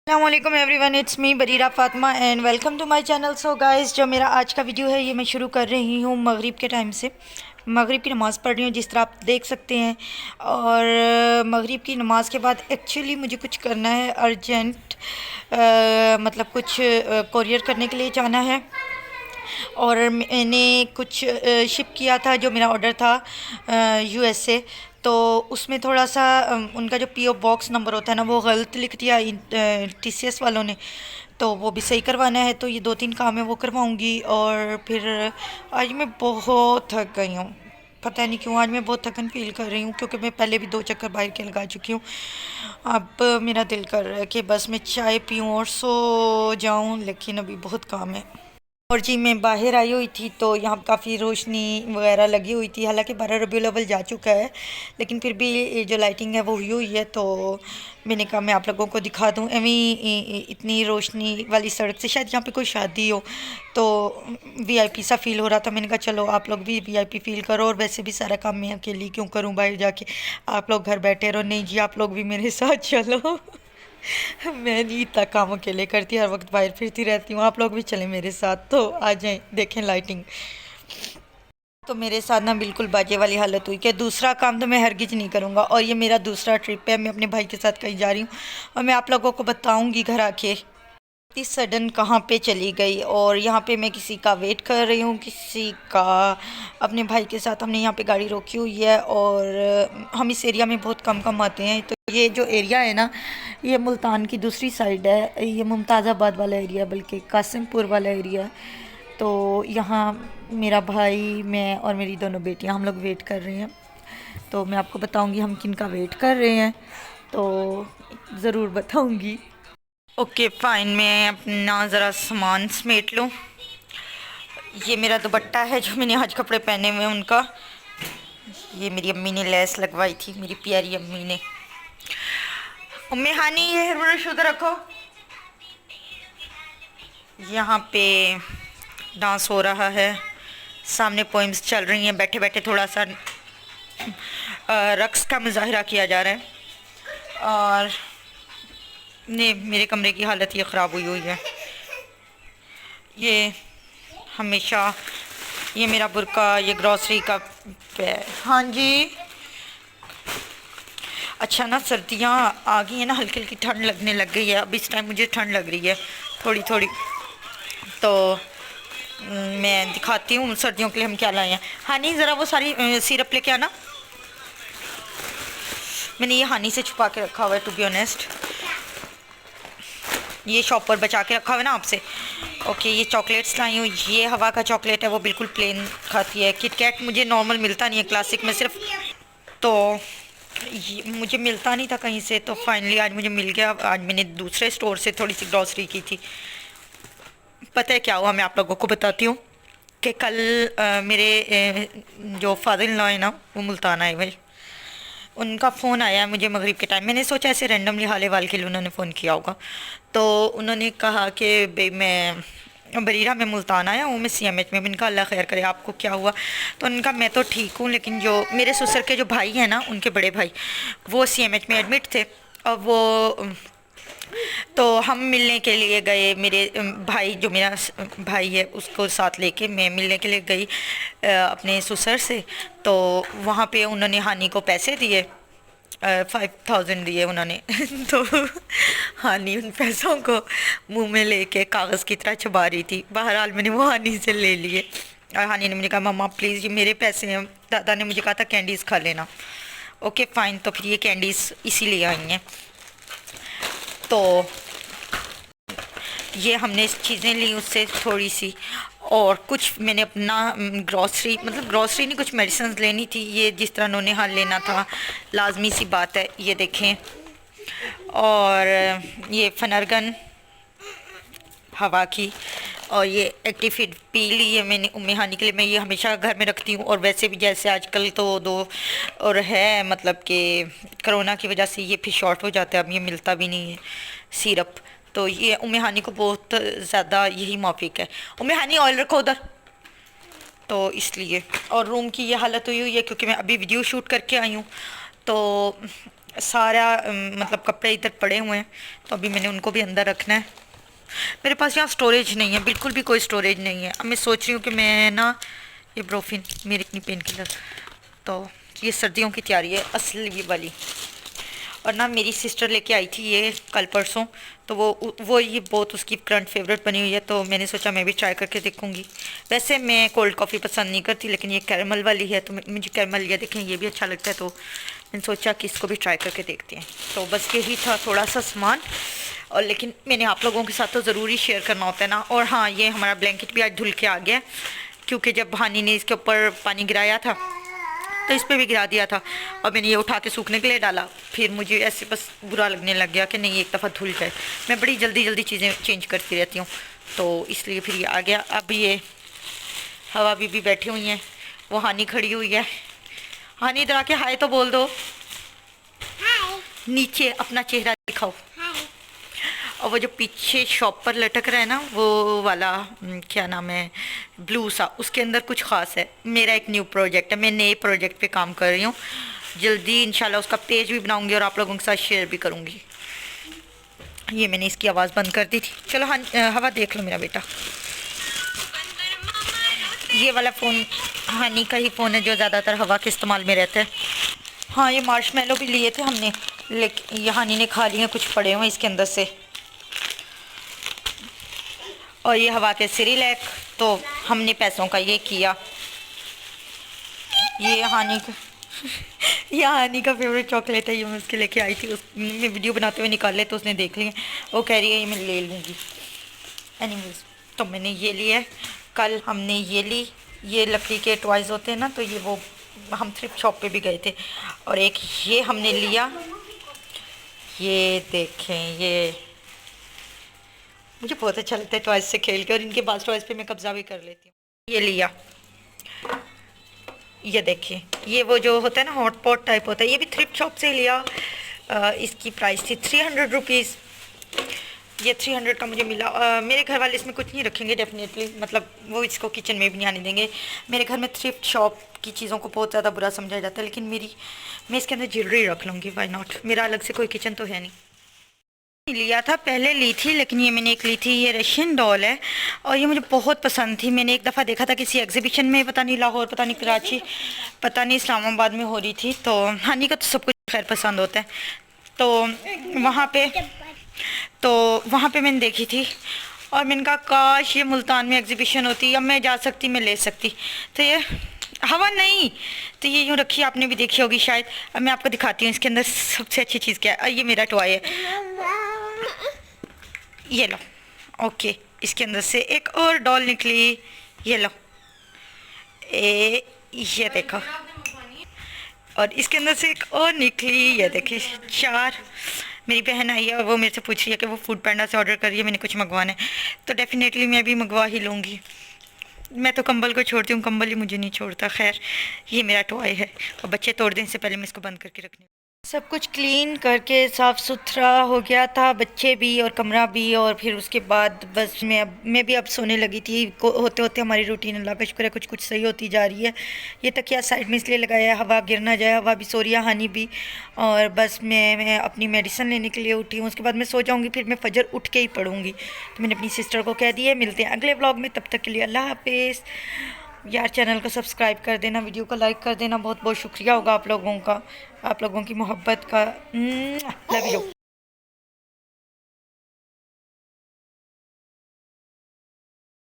अस्सलामुअलैकुम everyone, it's me Bareera Fatima and welcome to my channel. So guys, जो मेरा आज का वीडियो है ये मैं शुरू कर रही हूँ मगरिब के टाइम से। मगरिब की नमाज़ पढ़ रही हूँ जिस तरह आप देख सकते हैं। और मगरिब की नमाज़ के बाद एक्चुअली मुझे कुछ करना है अर्जेंट, मतलब कुछ कोरियर करने के लिए जाना है। और मैंने कुछ शिप किया था, जो मेरा ऑर्डर था यूएसए। तो उसमें थोड़ा सा उनका जो पीओ बॉक्स नंबर होता है ना, वो गलत लिख दिया टीसीएस वालों ने। तो वो भी सही करवाना है, तो ये 2-3 काम है वो करवाऊँगी। और फिर आज मैं बहुत थक गई हूँ, पता नहीं क्यों आज मैं बहुत थकन फील कर रही हूँ, क्योंकि मैं पहले भी 2 चक्कर बाहर के लगा चुकी हूँ। अब मेरा दिल कर रहा है कि बस मैं चाय पीऊँ और सो जाऊँ, लेकिन अभी बहुत काम है। और जी, मैं बाहर आई हुई थी तो यहाँ काफ़ी रोशनी वगैरह लगी हुई थी। हालांकि 12 रबीउल अव्वल जा चुका है, लेकिन फिर भी ये जो लाइटिंग है वो हुई हुई है। तो मैंने कहा मैं आप लोगों को दिखा दूँ। इतनी रोशनी वाली सड़क से शायद यहाँ पे कोई शादी हो, तो वीआईपी सा फील हो रहा था। मैंने कहा चलो आप लोग भी वीआईपी फील करो, और वैसे भी सारा काम मैं अकेली क्यों करूँ बाहर जाके, आप लोग घर बैठे रहो। नहीं जी, आप लोग भी मेरे साथ चलो। मैं नहीं इतना काम अकेले करती, हर वक्त बाहर फिरती रहती हूँ। आप लोग भी चलें मेरे साथ, तो आ जाएं देखें लाइटिंग। तो मेरे साथ ना बिल्कुल बाजे वाली हालत हुई कि दूसरा काम तो मैं हरगिज नहीं करूँगा। और ये मेरा दूसरा ट्रिप है, मैं अपने भाई के साथ कहीं जा रही हूँ, और मैं आप लोगों को बताऊँगी घर आके इतनी सडन कहाँ पे चली गई। और यहाँ पे मैं किसी का वेट कर रही हूँ, किसी का, अपने भाई के साथ हमने यहाँ पे गाड़ी रोकी हुई है। और हम इस एरिया में बहुत कम कम आते हैं। तो ये जो एरिया है ना, ये मुल्तान की दूसरी साइड है, ये मुमताज़ाबाद वाला एरिया, बल्कि कासिमपुर वाला एरिया है। तो यहाँ मेरा भाई, मैं और मेरी दोनों बेटियाँ, हम लोग वेट कर रहे हैं। तो मैं आपको बताऊँगी हम किन का वेट कर रहे हैं, तो ज़रूर बताऊँगी। ओके फाइन, मैं अपना ज़रा सामान समेट लूँ। ये मेरा दुपट्टा है जो मैंने आज कपड़े पहने हुए हैं उनका। ये मेरी अम्मी ने लेस लगवाई थी, मेरी प्यारी अम्मी ने। अम्मी हानी, ये हेयर ब्रश उधर रखो। यहाँ पे डांस हो रहा है, सामने पोइम्स चल रही हैं, बैठे बैठे थोड़ा सा रक्स का मुजाहरा किया जा रहा है। और ने मेरे कमरे की हालत ये ख़राब हुई हुई है। ये हमेशा, ये मेरा बुरका, ये ग्रॉसरी का बैग। हाँ जी, अच्छा ना, सर्दियाँ आ गई है ना, हल्की हल्की ठंड लगने लग गई है। अब इस टाइम मुझे ठंड लग रही है थोड़ी थोड़ी। तो मैं दिखाती हूँ सर्दियों के लिए हम क्या लाए हैं। हानी ज़रा वो सारी सिरप लेके आना। मैंने ये हानी से छुपा के रखा हुआ है, टू बी ऑनेस्ट। ये शॉप पर बचा के रखा हुआ है ना आपसे। ओके, ये चॉकलेट्स लाई हूँ। ये हवा का चॉकलेट है, वो बिल्कुल प्लेन खाती है। किटकैट मुझे नॉर्मल मिलता नहीं है, क्लासिक में सिर्फ। तो ये मुझे मिलता नहीं था कहीं से, तो फाइनली आज मुझे मिल गया। आज मैंने दूसरे स्टोर से थोड़ी सी ग्रॉसरी की थी। पता है क्या हुआ, मैं आप लोगों को बताती हूँ कि कल मेरे जो फादर इन लॉ है ना, वो मुल्तान आए भाई। उनका फ़ोन आया मुझे मगरिब के टाइम। मैंने सोचा ऐसे रैंडमली हाले वाल के लिए उन्होंने फ़ोन किया होगा। तो उन्होंने कहा कि भाई मैं बरीरा में मुल्तान आया हूँ, मैं सीएमएच में। मैंने कहा अल्लाह खैर करे, आपको क्या हुआ? तो उनका मैं तो ठीक हूँ, लेकिन जो मेरे ससुर के जो भाई हैं ना, उनके बड़े भाई, वो सीएमएच में एडमिट थे। और वो, तो हम मिलने के लिए गए। मेरे भाई, जो मेरा भाई है, उसको साथ लेके मैं मिलने के लिए गई अपने ससुर से। तो वहाँ पे उन्होंने हानि को पैसे दिए, 5000 दिए उन्होंने। तो हानि उन पैसों को मुंह में लेके कागज़ की तरह चबा रही थी। बहरहाल मैंने वो हानि से ले लिए, और हानि ने मुझे कहा मम्मा प्लीज़ ये मेरे पैसे हैं। दादा ने मुझे कहा था कैंडीज़ खा लेना। ओके फ़ाइन, तो फिर ये कैंडीज़ इसीलिए आई हैं। तो ये हमने चीज़ें ली उससे थोड़ी सी, और कुछ मैंने अपना ग्रॉसरी, मतलब ग्रॉसरी नहीं, कुछ मेडिसिन लेनी थी। ये जिस तरह उन्होंने हाल लेना था, लाजमी सी बात है, ये देखें। और ये फनरगन हवा की, और ये एक्टिफिड पील, ये मैंने उम्मी हानि के लिए मैं ये हमेशा घर में रखती हूँ। और वैसे भी जैसे आजकल तो दो और है, मतलब कि कोरोना की वजह से ये फिर शॉर्ट हो जाता है, अब ये मिलता भी नहीं है सिरप। तो ये उम्मी हानि को बहुत ज़्यादा यही मौफिक है। उम्मी हानि ऑयल रखो उधर। तो इसलिए, और रूम की ये हालत हुई हुई है क्योंकि मैं अभी वीडियो शूट करके आई हूँ। तो सारा मतलब कपड़े इधर पड़े हुए हैं, तो अभी मैंने उनको भी अंदर रखना है। मेरे पास यहाँ स्टोरेज नहीं है, बिल्कुल भी कोई स्टोरेज नहीं है। अब मैं सोच रही हूँ कि मैं ना ये ब्रोफिन मेरी इतनी पेन किलर, तो ये सर्दियों की तैयारी है असली वाली। और ना मेरी सिस्टर लेके आई थी ये कल परसों, तो वो ये बहुत उसकी करंट फेवरेट बनी हुई है, तो मैंने सोचा मैं भी ट्राई करके देखूंगी। वैसे मैं कोल्ड कॉफ़ी पसंद नहीं करती, लेकिन ये कैरमल वाली है तो मुझे कैरमल ये देखें ये भी अच्छा लगता है, तो मैंने सोचा कि इसको भी ट्राई करके देखते हैं। तो बस यही था थोड़ा सा सामान, और लेकिन मैंने आप लोगों के साथ तो ज़रूरी शेयर करना होता है ना। और हाँ, ये हमारा ब्लैंकेट भी आज धुल के आ गया, क्योंकि जब हानी ने इसके ऊपर पानी गिराया था तो इस पर भी गिरा दिया था, और मैंने ये उठा के सूखने के लिए डाला। फिर मुझे ऐसे बस बुरा लगने लग गया कि नहीं, एक दफ़ा धुल जाए। मैं बड़ी जल्दी जल्दी चीज़ें चेंज करती रहती हूँ, तो इसलिए फिर ये आ गया। अब ये हवा भी बैठी हुई हैं, वो हानी खड़ी हुई है। हानी इधर आके हाय तो बोल दो। हाय। नीचे अपना चेहरा दिखाओ। और वो जो पीछे शॉप पर लटक रहा है ना, वो वाला क्या नाम है, ब्लू सा, उसके अंदर कुछ ख़ास है। मेरा एक न्यू प्रोजेक्ट है, मैं नए प्रोजेक्ट पे काम कर रही हूँ। जल्दी इंशाल्लाह उसका पेज भी बनाऊंगी और आप लोगों के साथ शेयर भी करूँगी। ये मैंने इसकी आवाज़ बंद कर दी थी। चलो हाँ, हवा देख लो मेरा बेटा। ये वाला फ़ोन हानी का ही फ़ोन है जो ज़्यादातर हवा के इस्तेमाल में रहता है। हाँ, ये मार्शमेलो भी लिए थे हमने, लेकिन ये हानी ने खा लिए, कुछ पड़े हुए इसके अंदर से। और ये हवा के सिरिलैक, तो हमने पैसों का ये किया। ये हानी का ये हानी का फेवरेट चॉकलेट है, ये मैं उसके लेके आई थी। मैं वीडियो बनाते हुए निकाले तो उसने देख लिया, वो कह रही है ये मैं ले लूँगी। एनीवेज, तो मैंने ये लिया है। कल हमने ये ली, ये लकड़ी के टॉयज़ होते हैं ना, तो ये वो हम थ्रिफ्ट शॉप पे भी गए थे, और एक ये हमने लिया। ये देखें, ये मुझे बहुत अच्छा लगता है टॉयज़ से खेल कर, और इनके पास टॉयज़ पे मैं कब्जा भी कर लेती हूँ। ये लिया, ये देखिए, ये वो जो होता है ना हॉट पॉट टाइप होता है, ये भी थ्रिफ्ट शॉप से लिया। इसकी प्राइस थी 300 रुपीज़। ये 300 का मुझे मिला। मेरे घर वाले इसमें कुछ नहीं रखेंगे डेफिनेटली, मतलब वो इसको किचन में भी नहीं आने देंगे। मेरे घर में थ्रिफ्ट शॉप की चीज़ों को बहुत ज़्यादा बुरा समझा जाता है, लेकिन मैं इसके अंदर ज्वेलरी रख लूँगी, वाई नॉट। मेरा अलग से कोई किचन तो है नहीं। लिया था, पहले ली थी, लेकिन ये मैंने एक ली थी, ये रशियन डॉल है, और ये मुझे बहुत पसंद थी। मैंने एक दफ़ा देखा था किसी एग्जीबिशन में, पता नहीं लाहौर, पता नहीं कराची, पता नहीं इस्लामाबाद में हो रही थी। तो हानी का तो सब कुछ खैर पसंद होता है, तो वहाँ पे मैंने देखी थी, और मैंने कहा काश ये मुल्तान में एग्जीबिशन होती, अब मैं जा सकती, मैं ले सकती। तो ये हवा नहीं, तो ये यूँ रखी, आपने भी देखी होगी शायद। अब मैं आपको दिखाती हूँ इसके अंदर सबसे अच्छी चीज़ क्या है। ये मेरा टॉय है, ये लो। ओके, इसके अंदर से एक और डॉल निकली, ये लो। ये देखो, और इसके अंदर से एक और निकली, ये देखिए 4। मेरी बहन आई है और वो मेरे से पूछ रही है कि वो फूड पैंडा से ऑर्डर करिए, मैंने कुछ मंगवाना है, तो डेफिनेटली मैं भी मंगवा ही लूँगी। मैं तो कंबल को छोड़ती हूँ, कंबल ही मुझे नहीं छोड़ता। खैर, ये मेरा टॉय है, और बच्चे तोड़ देने से पहले मैं इसको बंद करके रखनी। सब कुछ क्लीन करके साफ़ सुथरा हो गया था, बच्चे भी और कमरा भी। और फिर उसके बाद बस मैं भी अब सोने लगी थी। होते होते हमारी रूटीन अल्लाह का शुक्र है कुछ कुछ सही होती जा रही है। ये तकिया साइड में इसलिए लगाया है हवा गिर ना जाए, हवा भी सो रही है, हानी भी। और बस मैं अपनी मेडिसिन लेने के लिए उठी हूँ, उसके बाद मैं सो जाऊँगी, फिर मैं फजर उठ के ही पढ़ूँगी। तो मैंने अपनी सिस्टर को कह दिया, मिलते हैं अगले व्लॉग में, तब तक के लिए अल्लाह हाफिज़। यार चैनल को सब्सक्राइब कर देना, वीडियो को लाइक कर देना, बहुत बहुत शुक्रिया होगा आप लोगों का, आप लोगों की मोहब्बत का। Love you.